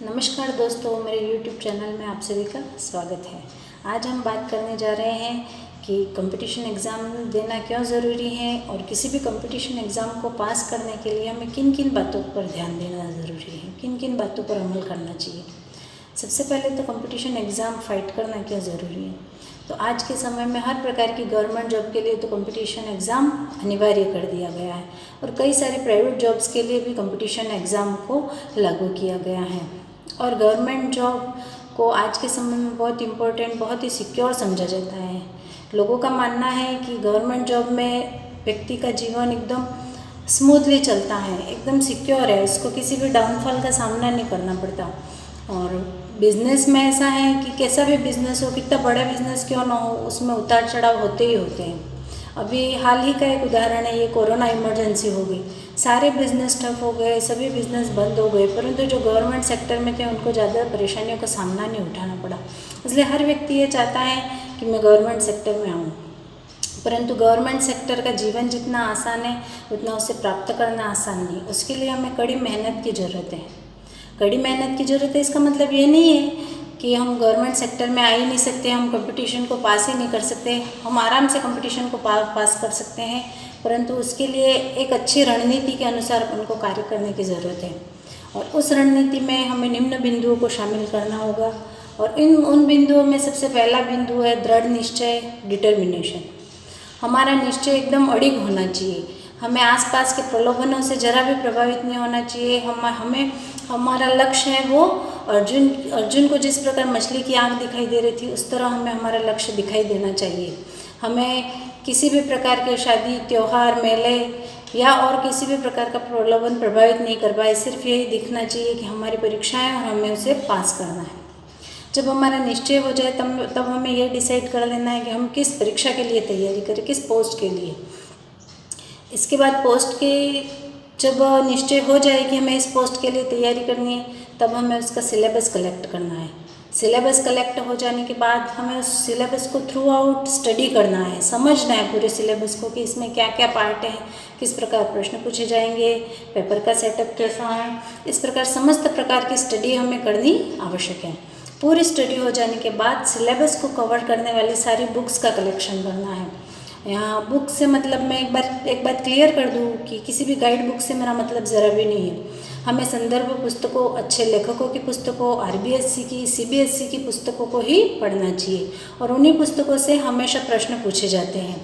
नमस्कार दोस्तों, मेरे YouTube चैनल में आप सभी का स्वागत है। आज हम बात करने जा रहे हैं कि कंपटीशन एग्ज़ाम देना क्यों ज़रूरी है और किसी भी कंपटीशन एग्ज़ाम को पास करने के लिए हमें किन किन बातों पर ध्यान देना ज़रूरी है, किन किन बातों पर अमल करना चाहिए। सबसे पहले तो कंपटीशन एग्ज़ाम फाइट करना क्यों ज़रूरी है। तो आज के समय में हर प्रकार की गवर्नमेंट जॉब के लिए तो कंपटीशन एग्ज़ाम अनिवार्य कर दिया गया है और कई सारे प्राइवेट जॉब्स के लिए भी कंपटीशन एग्ज़ाम को लागू किया गया है। और गवर्नमेंट जॉब को आज के समय में बहुत इम्पोर्टेंट, बहुत ही सिक्योर समझा जाता है। लोगों का मानना है कि गवर्नमेंट जॉब में व्यक्ति का जीवन एकदम स्मूथली चलता है, एकदम सिक्योर है, उसको किसी भी डाउनफॉल का सामना नहीं करना पड़ता। और बिज़नेस में ऐसा है कि कैसा भी बिज़नेस हो, कितना बड़ा बिज़नेस क्यों ना हो, उसमें उतार चढ़ाव होते ही होते हैं। अभी हाल ही का एक उदाहरण है, ये कोरोना इमरजेंसी हो गई, सारे बिज़नेस ठप हो गए, सभी बिज़नेस बंद हो गए, परंतु जो गवर्नमेंट सेक्टर में थे उनको ज़्यादा परेशानियों का सामना नहीं उठाना पड़ा। इसलिए हर व्यक्ति ये चाहता है कि मैं गवर्नमेंट सेक्टर में आऊँ, परंतु गवर्नमेंट सेक्टर का जीवन जितना आसान है उतना उसे प्राप्त करना आसान नहीं। उसके लिए हमें कड़ी मेहनत की ज़रूरत है। कड़ी मेहनत की ज़रूरत है, इसका मतलब ये नहीं है कि हम गवर्नमेंट सेक्टर में आ ही नहीं सकते, हम कंपटीशन को पास ही नहीं कर सकते। हम आराम से कंपटीशन को पास कर सकते हैं, परंतु उसके लिए एक अच्छी रणनीति के अनुसार उनको कार्य करने की ज़रूरत है। और उस रणनीति में हमें निम्न बिंदुओं को शामिल करना होगा। और उन बिंदुओं में सबसे पहला बिंदु है दृढ़ निश्चय, डिटर्मिनेशन। हमारा निश्चय एकदम अडिग होना चाहिए। हमें आसपास के प्रलोभनों से जरा भी प्रभावित नहीं होना चाहिए। हमें हमारा लक्ष्य है वो अर्जुन को जिस प्रकार मछली की आँख दिखाई दे रही थी, उस तरह हमें हमारा लक्ष्य दिखाई देना चाहिए। हमें किसी भी प्रकार के शादी, त्यौहार, मेले या और किसी भी प्रकार का प्रलोभन प्रभावित नहीं कर पाए। सिर्फ यही दिखना चाहिए कि हमारी परीक्षाएँ और हमें उसे पास करना है। जब हमारा निश्चय हो जाए तब हमें यह डिसाइड कर लेना है कि हम किस परीक्षा के लिए तैयारी करें, किस पोस्ट के लिए। इसके बाद पोस्ट के जब निश्चय हो जाए कि हमें इस पोस्ट के लिए तैयारी करनी है, तब हमें उसका सिलेबस कलेक्ट करना है। सिलेबस कलेक्ट हो जाने के बाद हमें उस सिलेबस को थ्रू आउट स्टडी करना है, समझना है पूरे सिलेबस को कि इसमें क्या क्या पार्ट हैं, किस प्रकार प्रश्न पूछे जाएंगे, पेपर का सेटअप कैसा है। इस प्रकार समस्त प्रकार की स्टडी हमें करनी आवश्यक है। पूरी स्टडी हो जाने के बाद सिलेबस को कवर करने वाली सारी बुक्स का कलेक्शन करना है। यहाँ बुक से मतलब मैं एक बात क्लियर कर दूँ कि किसी भी गाइड बुक से मेरा मतलब ज़रा भी नहीं है। हमें संदर्भ पुस्तकों, अच्छे लेखकों की पुस्तकों, RBSC की, CBSE की पुस्तकों को ही पढ़ना चाहिए और उन्हीं पुस्तकों से हमेशा प्रश्न पूछे जाते हैं।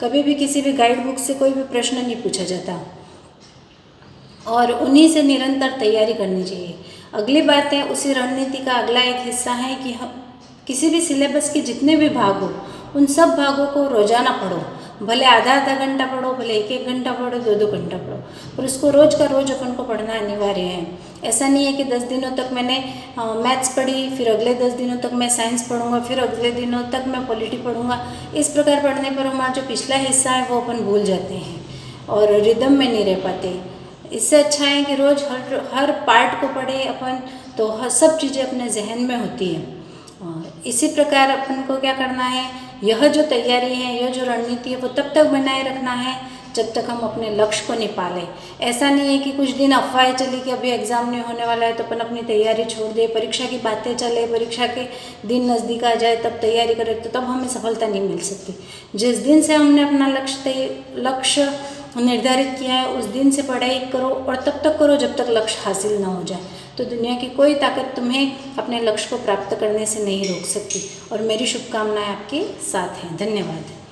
कभी भी किसी भी गाइड बुक से कोई भी प्रश्न नहीं पूछा जाता और उन्हीं से निरंतर तैयारी करनी चाहिए। अगली बात है, उसी रणनीति का अगला एक हिस्सा है कि हम किसी भी सिलेबस के जितने भी भाग हो उन सब भागों को रोज़ाना पढ़ो। भले आधा घंटा पढ़ो, भले एक घंटा पढ़ो, 2 घंटा पढ़ो, पर उसको रोज़ का रोज़ अपन को पढ़ना अनिवार्य है। ऐसा नहीं है कि 10 दिनों तक मैंने मैथ्स पढ़ी, फिर अगले 10 दिनों तक मैं साइंस पढ़ूंगा, फिर अगले दिनों तक मैं पॉलिटी पढ़ूंगा। इस प्रकार पढ़ने पर हमारा जो पिछला हिस्सा है वो अपन भूल जाते हैं और रिदम में नहीं रह पाते। इससे अच्छा है कि रोज़ हर पार्ट को पढ़े अपन, तो सब चीज़ें अपने जहन में होती हैं। और इसी प्रकार अपन को क्या करना है, यह जो तैयारी है, यह जो रणनीति है, वो तब तक बनाए रखना है जब तक हम अपने लक्ष्य को नहीं पालें। ऐसा नहीं है कि कुछ दिन अफवाहें चली कि अभी एग्ज़ाम नहीं होने वाला है तो अपन अपनी तैयारी छोड़ दें, परीक्षा की बातें चले, परीक्षा के दिन नज़दीक आ जाए तब तैयारी करें, तो तब हमें सफलता नहीं मिल सकती। जिस दिन से हमने अपना लक्ष्य निर्धारित किया है उस दिन से पढ़ाई करो और तब तक करो जब तक लक्ष्य हासिल ना हो जाए। तो दुनिया की कोई ताकत तुम्हें अपने लक्ष्य को प्राप्त करने से नहीं रोक सकती। और मेरी शुभकामनाएं आपके साथ हैं। धन्यवाद।